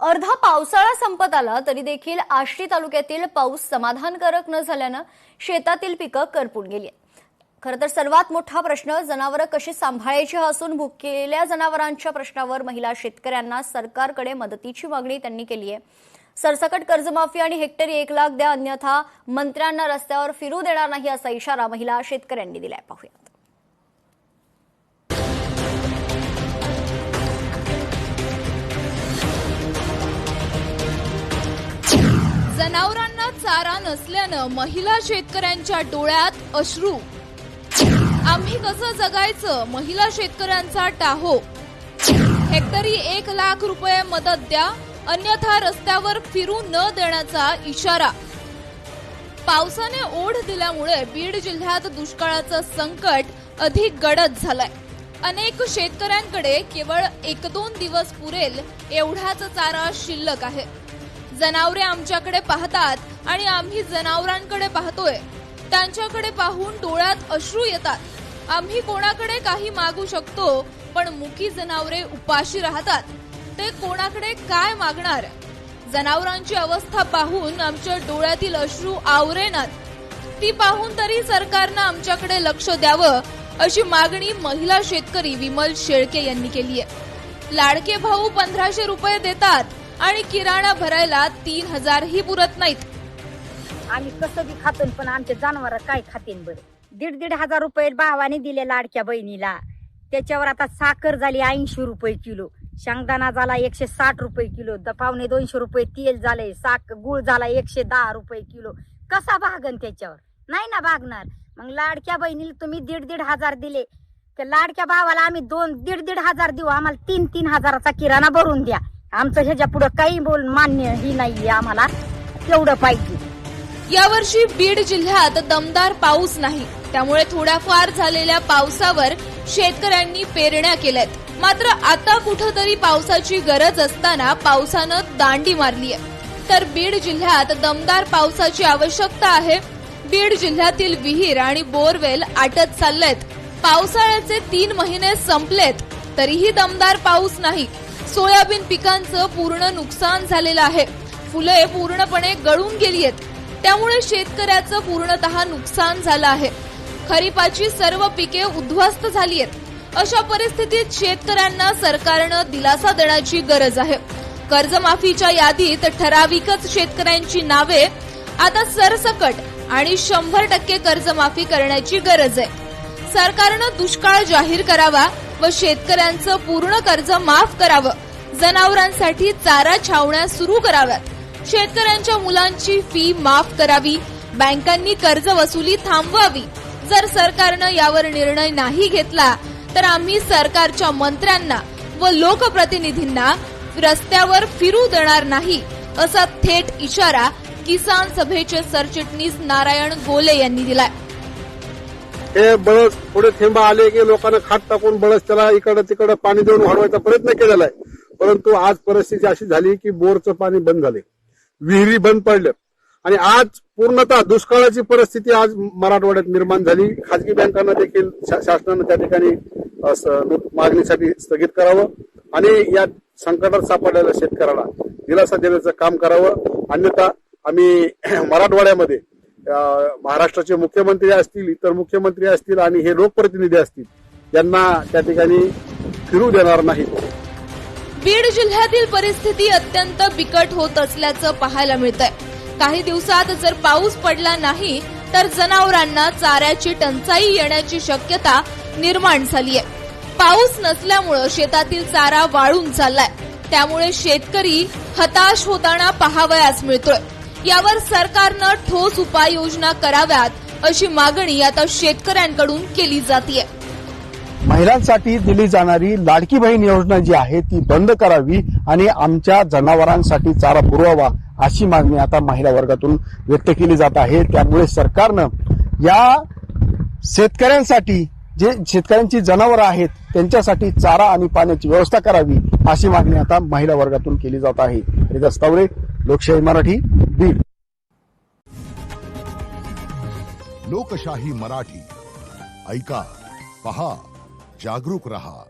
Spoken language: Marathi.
अर्धा पावसाळा संपत आला तरी देखील आष्टी तालुक्यातील पाऊस समाधानकारक न झाल्यानं शेतातील पिकं करपून गेली. खरं तर सर्वात मोठा प्रश्न जनावरं कशी सांभाळायची हा असून भुकेलेल्या जनावरांच्या प्रश्नावर महिला शेतकऱ्यांना सरकारकडे मदतीची मागणी त्यांनी केली आहे. सरसकट कर्जमाफी आणि हेक्टरी 1 लाख द्या, अन्यथा मंत्र्यांना रस्त्यावर फिरू देणार नाही असा इशारा महिला शेतकऱ्यांनी दिलाय. पाहूया. जनावरांना चारा नसल्यानं महिला शेतकऱ्यांच्या डोळ्यात अश्रू. आम्ही कसं जगायचं, महिला शेतकऱ्यांचा टाहो. हेक्टरी 1 लाख रुपये मदत द्या, अन्यथा रस्त्यावर फिरू न देण्याचा इशारा. पावसाने ओढ दिल्यामुळे बीड जिल्ह्यात दुष्काळाचं संकट अधिक गडद झालंय. अनेक शेतकऱ्यांकडे केवळ 1-2 दिवस पुरेल एवढाच चारा शिल्लक आहे. जनावरे आमच्याकडे पाहतात आणि आम्ही जनावरांकडे पाहतोय. त्यांच्याकडे पाहून डोळ्यात अश्रू येतात. आम्ही कोणाकडे काही मागू शकतो, पण मुकी जनावरे उपाशी राहतात. ते कोणाकडे काय मागणार? जनावरांची अवस्था पाहून आमच्या डोळ्यातील अश्रू आवरेनात. ती पाहून तरी सरकारनं आमच्याकडे लक्ष द्यावं अशी मागणी महिला शेतकरी विमल शेळके यांनी केली आहे. लाडके भाऊ 1500 रुपये देतात आणि किराणा भरायला 3000 ही पुरत नाहीत. आम्ही कसं बी खातो, पण आमचे जनावर काय खातेन बरं. 1,500 रुपये भावाने दिले लाडक्या बहिणीला. त्याच्यावर आता साखर झाली 80 रुपये किलो, शेंगदाणा झाला 160 रुपये किलो, 250 रुपये तेल झालंय, गुळ झाला 110 रुपये किलो. कसा भागन त्याच्यावर? नाही ना भागणार. मग लाडक्या बहिणीला तुम्ही 1,500 दिले, त्या लाडक्या भावाला आम्ही 1,500 देऊ, आम्हाला 3-3 हजाराचा किराणा भरून द्या. आमचं ह्याच्या पुढे काही बोल मान्य ही नाहीये, आम्हाला तेवढं पाहिजे. यावर्षी बीड जिल्ह्यात दमदार पाऊस नाही, त्यामुळे थोड्याफार झालेल्या पावसावर शेतकऱ्यांनी पेरण्या केल्यात. मात्र आता कुठंतरी पावसाची गरज असताना पावसानं दांडी मारली आहे. तर बीड जिल्ह्यात दमदार पावसाची आवश्यकता आहे. बीड जिल्ह्यातील विहीर आणि बोरवेल आटत चाललेत. पावसाळ्याचे 3 महिने संपलेत तरीही दमदार पाऊस नाही. सोयाबीन पिकांचं पूर्ण नुकसान झालेलं आहे. फुले पूर्णपणे गळून गेली आहेत. त्यामुळे शेतकऱ्याचं पूर्णतः नुकसान झालं आहे. खरीपाची सर्व पिके उद्ध्वस्त झाली आहेत. अशा परिस्थितीत शेतकऱ्यांना सरकारनं दिलासा देण्याची गरज आहे. कर्जमाफीच्या यादीत ठराविकच शेतकऱ्यांची नावे. आता सरसकट आणि 100% कर्जमाफी करण्याची गरज आहे. सरकारनं दुष्काळ जाहीर करावा व शेतकऱ्यांचं पूर्ण कर्ज माफ करावं. जनावरांसाठी चारा छावण्या सुरू कराव्यात. शेतकऱ्यांच्या मुलांची फी माफ करावी. बँकांनी कर्ज वसुली थांबवावी. जर सरकारनं यावर निर्णय नाही घेतला तर आम्ही सरकारच्या मंत्र्यांना व लोकप्रतिनिधींना रस्त्यावर फिरू देणार नाही असा थेट इशारा किसान सभेचे सरचिटणीस नारायण गोले यांनी दिलाय. हे बळस पुढे थेंबा आले की लोकांना खात टाकून बळस त्याला इकडं तिकडं पाणी देऊन वाढवायचा प्रयत्न केलेला आहे. परंतु आज परिस्थिती अशी झाली की बोरचं पाणी बंद झाले, विहिरी बंद पडल्या आणि आज पूर्णतः दुष्काळाची परिस्थिती आज मराठवाड्यात निर्माण झाली. खाजगी बँकांना देखील शासनानं त्या ठिकाणी मागणीसाठी स्थगित करावं आणि या संकटात सापडलेल्या शेतकऱ्याला दिलासा देण्याचं काम करावं. अन्यथा आम्ही मराठवाड्यामध्ये महाराष्ट्राचे मुख्यमंत्री असतील, इतर मुख्यमंत्री असतील आणि हे लोकप्रतिनिधी असतील यांना त्या ठिकाणी फिरू देणार नाहीत. बीड जिल्ह्यातील परिस्थिती अत्यंत बिकट होत असल्याचं पाहायला मिळतंय. काही दिवसात जर पाऊस पडला नाही तर जनावरांना चाऱ्याची टंचाई येण्याची शक्यता निर्माण झाली आहे. पाऊस नसल्यामुळे शेतातील चारा वाळून चाललाय. त्यामुळे शेतकरी हताश होताना पाहावयास मिळतोय. यावर सरकारनं ठोस उपाययोजना कराव्यात अशी मागणी आता शेतकऱ्यांकडून केली जातीये. महिलांसाठी दिली जाणारी लाडकी बहीण योजना जी आहे ती बंद करावी आणि आमच्या जनावरांसाठी चारा पुरवावा अशी मागणी आता महिला वर्गातून व्यक्त केली जात आहे. त्यामुळे सरकारनं या शेतकऱ्यांसाठी जे शेतकऱ्यांची जनावरं आहेत त्यांच्यासाठी चारा आणि पाण्याची व्यवस्था करावी अशी मागणी आता महिला वर्गातून केली जात आहे. रिदास तावरे, लोकशाही मराठी, बीड. लोकशाही मराठी ऐका, पहा, जागरूक रहा.